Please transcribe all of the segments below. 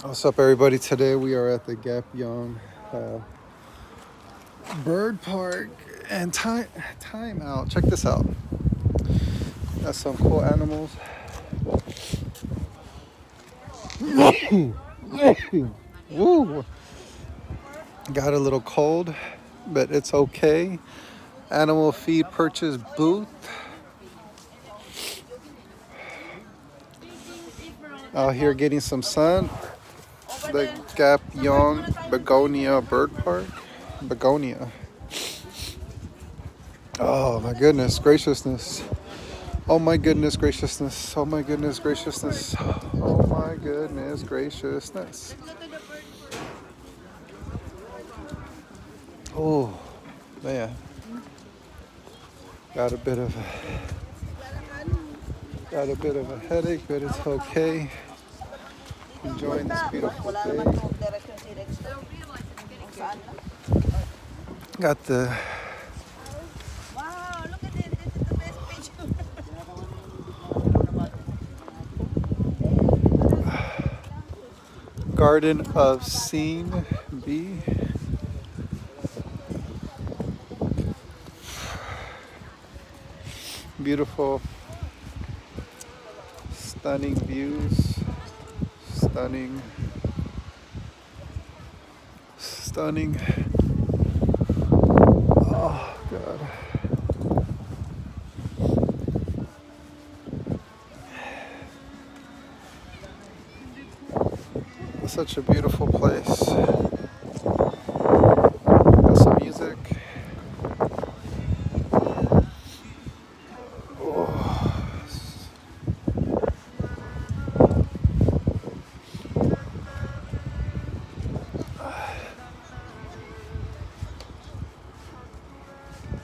What's up, everybody? Today we are at the Gapyeong Bird Park and time out. Check this out. Got some cool animals. Woo! Got a little cold, but it's okay. Animal feed purchase booth. Out here getting some sun. The Gapyeong Begonia Bird Park. Begonia. Oh my goodness graciousness. Oh my goodness graciousness. Oh my goodness graciousness. Oh my goodness graciousness. Oh man. Got a bit of a headache, but it's okay. Enjoying this beautiful day. Got the Wow, look at it. This is the best picture. Garden of Scene B. Beautiful, stunning views. Stunning. Oh God. Such a beautiful place. Got some music. Oh.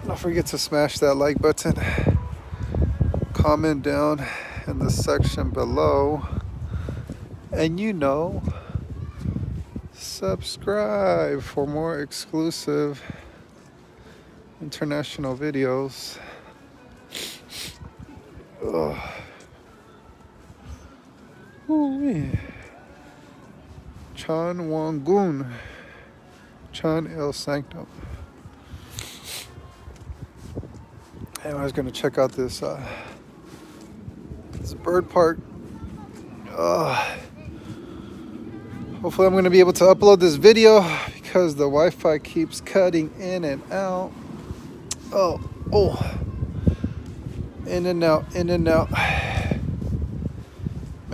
Don't forget to smash that like button. Comment down in the section below. And subscribe for more exclusive international videos. Ugh. Ooh-wee. Chan Wangun. Chan El Sanctum. And I was gonna check out this bird park. Hopefully I'm gonna be able to upload this video because the Wi-Fi keeps cutting in and out. Oh, in and out.